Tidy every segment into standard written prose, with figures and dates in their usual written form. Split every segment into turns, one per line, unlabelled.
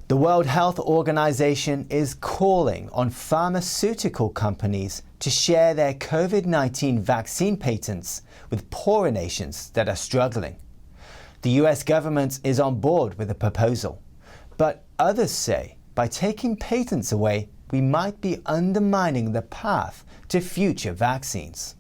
The World Health Organization is calling on pharmaceutical companies to share their COVID-19 vaccine patents with poorer nations that are struggling. The US government is on board with the proposal, but others say by taking patents away, we might be undermining the path to future vaccines.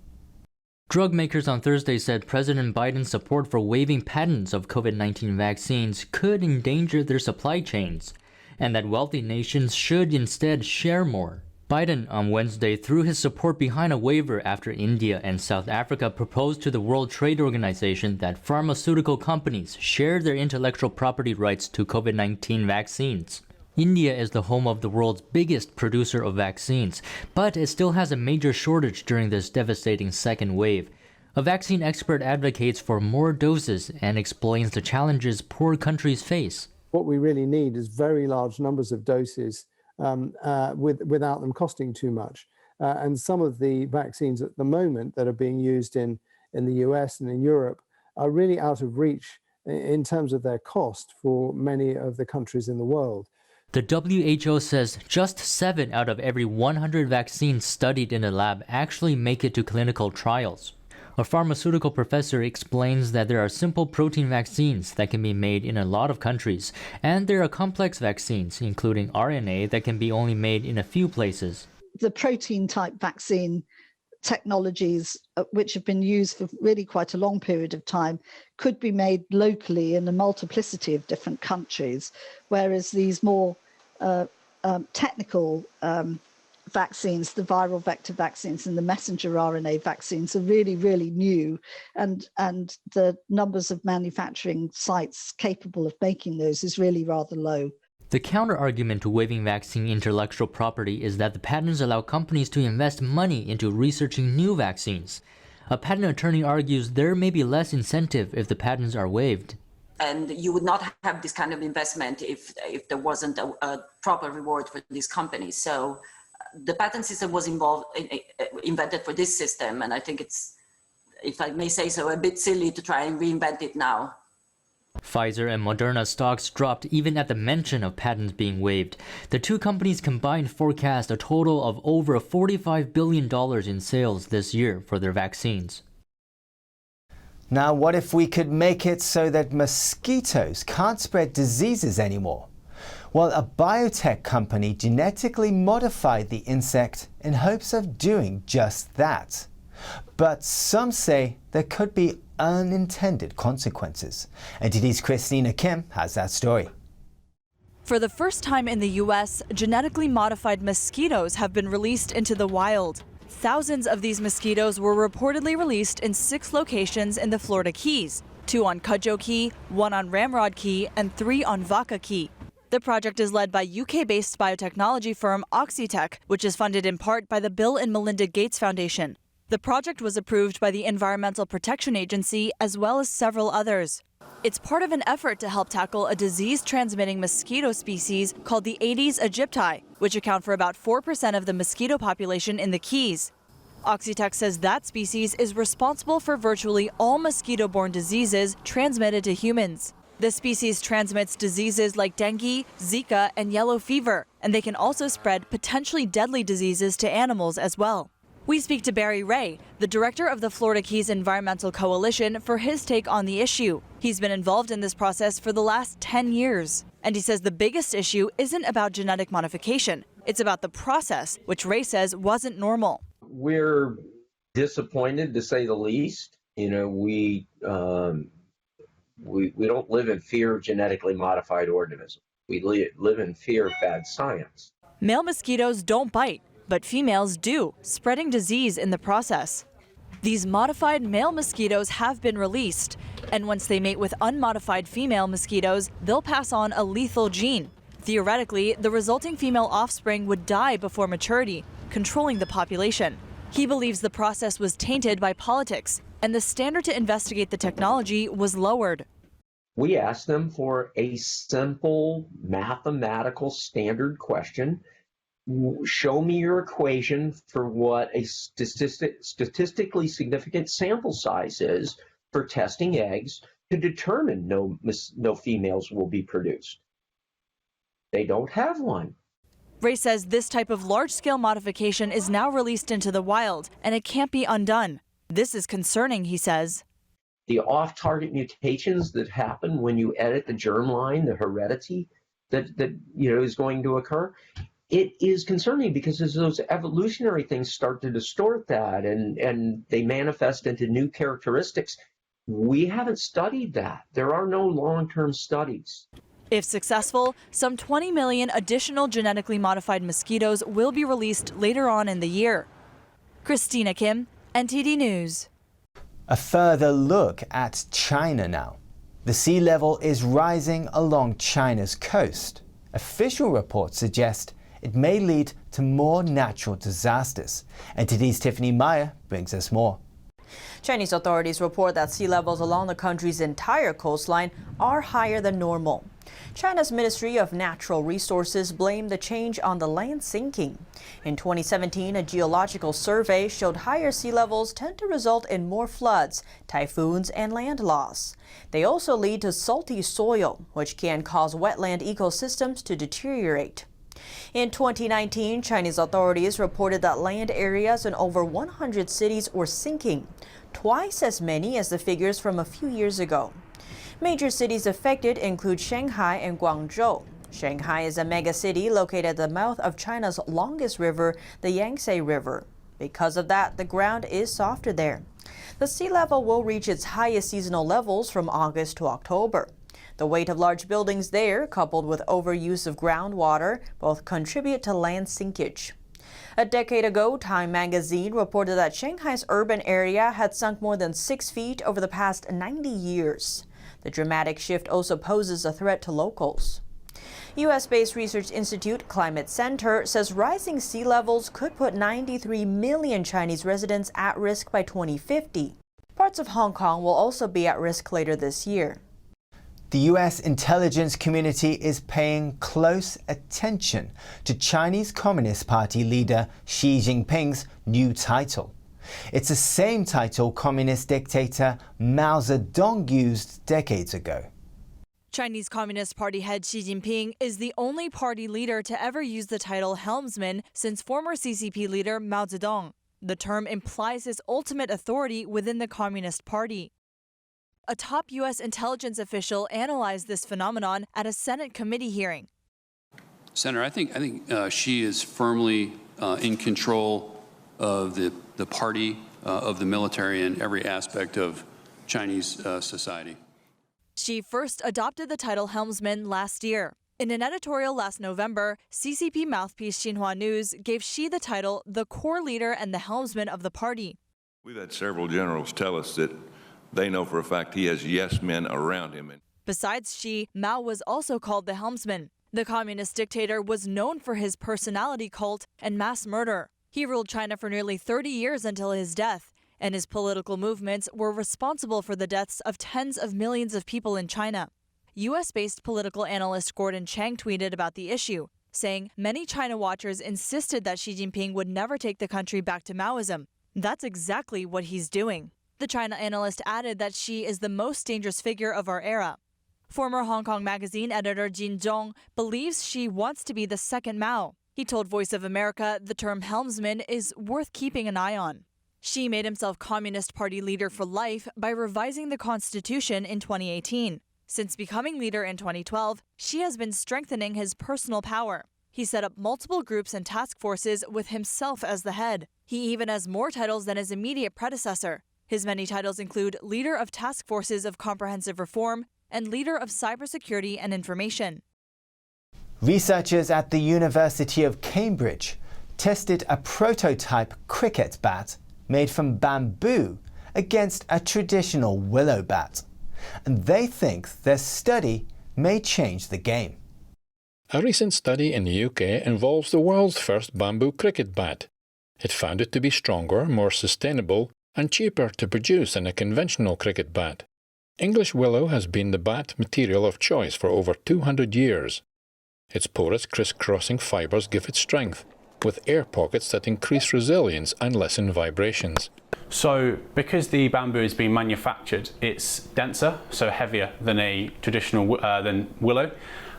Drug makers on Thursday said President Biden's support for waiving patents of COVID-19 vaccines could endanger their supply chains, and that wealthy nations should instead share more. Biden on Wednesday threw his support behind a waiver after India and South Africa proposed to the World Trade Organization that pharmaceutical companies share their intellectual property rights to COVID-19 vaccines. India is the home of the world's biggest producer of vaccines, but it still has a major shortage during this devastating second wave. A vaccine expert advocates for more doses and explains the challenges poor countries face.
What we really need is very large numbers of doses without them costing too much. And some of the vaccines at the moment that are being used in the US and in Europe are really out of reach in terms of their cost for many of the countries in the world.
The WHO says just 7 out of every 100 vaccines studied in a lab actually make it to clinical trials. A pharmaceutical professor explains that there are simple protein vaccines that can be made in a lot of countries, and there are complex vaccines, including RNA, that can be only made in a few places.
The protein-type vaccine technologies, which have been used for really quite a long period of time, could be made locally in a multiplicity of different countries, whereas these more technical vaccines, the viral vector vaccines and the messenger RNA vaccines, are really, really new, and the numbers of manufacturing sites capable of making those is really rather low.
The counter-argument to waiving vaccine intellectual property is that the patents allow companies to invest money into researching new vaccines. A patent attorney argues there may be less incentive if the patents are waived.
And you would not have this kind of investment if there wasn't a proper reward for these companies. So the patent system was invented for this system, and I think it's, if I may say so, a bit silly to try and reinvent it now.
Pfizer and Moderna stocks dropped even at the mention of patents being waived. The two companies combined forecast a total of over $45 billion in sales this year for their vaccines.
Now, what if we could make it so that mosquitoes can't spread diseases anymore? Well, a biotech company genetically modified the insect in hopes of doing just that. But some say there could be unintended consequences. NTD's Christina Kim has that story.
For the first time in the U.S., genetically modified mosquitoes have been released into the wild. Thousands of these mosquitoes were reportedly released in 6 locations in the Florida Keys, 2 on Cudjoe Key, 1 on Ramrod Key, and 3 on Vaca Key. The project is led by UK-based biotechnology firm Oxitec, which is funded in part by the Bill and Melinda Gates Foundation. The project was approved by the Environmental Protection Agency as well as several others. It's part of an effort to help tackle a disease-transmitting mosquito species called the Aedes aegypti, which account for about 4% of the mosquito population in the Keys. Oxitec says that species is responsible for virtually all mosquito-borne diseases transmitted to humans. This species transmits diseases like dengue, Zika, and yellow fever, and they can also spread potentially deadly diseases to animals as well. We speak to Barry Ray, the director of the Florida Keys Environmental Coalition, for his take on the issue. He's been involved in this process for the last 10 years. And he says the biggest issue isn't about genetic modification. It's about the process, which Ray says wasn't normal.
We're disappointed, to say the least. You know, we don't live in fear of genetically modified organisms. We live in fear of bad science.
Male mosquitoes don't bite, but females do, spreading disease in the process. These modified male mosquitoes have been released, and once they mate with unmodified female mosquitoes, they'll pass on a lethal gene. Theoretically, the resulting female offspring would die before maturity, controlling the population. He believes the process was tainted by politics, and the standard to investigate the technology was lowered.
We asked them for a simple mathematical standard question. Show me your equation for what a statistically significant sample size is for testing eggs to determine no females will be produced. They don't have one.
Ray says this type of large-scale modification is now released into the wild, and it can't be undone. This is concerning, he says.
The off-target mutations that happen when you edit the germline, the heredity that is going to occur, it is concerning because as those evolutionary things start to distort that and they manifest into new characteristics, we haven't studied that. There are no long-term studies.
If successful, some 20 million additional genetically modified mosquitoes will be released later on in the year. Christina Kim, NTD News.
A further look at China now. The sea level is rising along China's coast. Official reports suggest it may lead to more natural disasters. NTD's Tiffany Meyer brings us more.
Chinese authorities report that sea levels along the country's entire coastline are higher than normal. China's Ministry of Natural Resources blamed the change on the land sinking. In 2017, a geological survey showed higher sea levels tend to result in more floods, typhoons, and land loss. They also lead to salty soil, which can cause wetland ecosystems to deteriorate. In 2019, Chinese authorities reported that land areas in over 100 cities were sinking, twice as many as the figures from a few years ago. Major cities affected include Shanghai and Guangzhou. Shanghai is a megacity located at the mouth of China's longest river, the Yangtze River. Because of that, the ground is softer there. The sea level will reach its highest seasonal levels from August to October. The weight of large buildings there, coupled with overuse of groundwater, both contribute to land sinkage. A decade ago, Time magazine reported that Shanghai's urban area had sunk more than 6 feet over the past 90 years. The dramatic shift also poses a threat to locals. U.S.-based research institute Climate Center says rising sea levels could put 93 million Chinese residents at risk by 2050. Parts of Hong Kong will also be at risk later this year.
The U.S. intelligence community is paying close attention to Chinese Communist Party leader Xi Jinping's new title. It's the same title communist dictator Mao Zedong used decades ago.
Chinese Communist Party head Xi Jinping is the only party leader to ever use the title Helmsman since former CCP leader Mao Zedong. The term implies his ultimate authority within the Communist Party. A top U.S. intelligence official analyzed this phenomenon at a Senate committee hearing.
Senator, I think Xi is firmly in control of the party, of the military, and every aspect of Chinese society.
Xi first adopted the title Helmsman last year. In an editorial last November, CCP mouthpiece Xinhua News gave Xi the title the core leader and the helmsman of the party.
We've had several generals tell us that they know for a fact he has yes men around him.
Besides Xi, Mao was also called the helmsman. The communist dictator was known for his personality cult and mass murder. He ruled China for nearly 30 years until his death, and his political movements were responsible for the deaths of tens of millions of people in China. U.S.-based political analyst Gordon Chang tweeted about the issue, saying many China watchers insisted that Xi Jinping would never take the country back to Maoism. That's exactly what he's doing. The China analyst added that Xi is the most dangerous figure of our era. Former Hong Kong magazine editor Jin Zhong believes Xi wants to be the second Mao. He told Voice of America the term helmsman is worth keeping an eye on. Xi made himself Communist Party leader for life by revising the constitution in 2018. Since becoming leader in 2012, Xi has been strengthening his personal power. He set up multiple groups and task forces with himself as the head. He even has more titles than his immediate predecessor. His many titles include Leader of Task Forces of Comprehensive Reform and Leader of Cybersecurity and Information.
Researchers at the University of Cambridge tested a prototype cricket bat made from bamboo against a traditional willow bat. And they think their study may change the game.
A recent study in the UK involves the world's first bamboo cricket bat. It found it to be stronger, more sustainable, and cheaper to produce than a conventional cricket bat. English willow has been the bat material of choice for over 200 years. Its porous, criss-crossing fibres give it strength, with air pockets that increase resilience and lessen vibrations.
So, because the bamboo is being manufactured, it's denser, so heavier than a traditional than willow,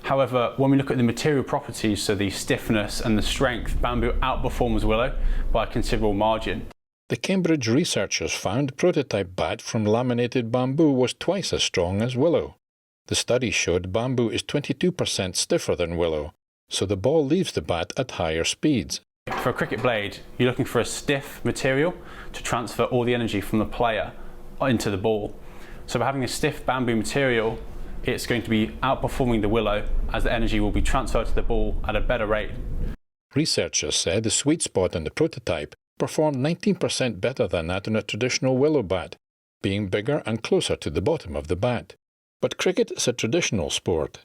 However, when we look at the material properties, so the stiffness and the strength, bamboo outperforms willow by a considerable margin.
The Cambridge researchers found prototype bat from laminated bamboo was twice as strong as willow. The study showed bamboo is 22% stiffer than willow, so the ball leaves the bat at higher speeds.
For a cricket blade, you're looking for a stiff material to transfer all the energy from the player into the ball. So by having a stiff bamboo material, it's going to be outperforming the willow as the energy will be transferred to the ball at a better rate.
Researchers said the sweet spot in the prototype performed 19% better than that in a traditional willow bat, being bigger and closer to the bottom of the bat. But cricket is a traditional sport.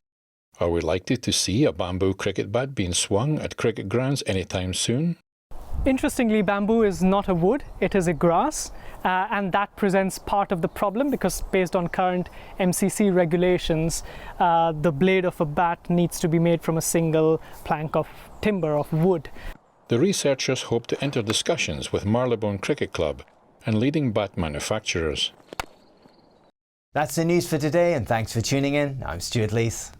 Are we likely to see a bamboo cricket bat being swung at cricket grounds anytime soon?
Interestingly, bamboo is not a wood, it is a grass, and that presents part of the problem because based on current MCC regulations, the blade of a bat needs to be made from a single plank of timber, of wood.
The researchers hope to enter discussions with Marylebone Cricket Club and leading bat manufacturers.
That's the news for today, and thanks for tuning in. I'm Stuart Lees.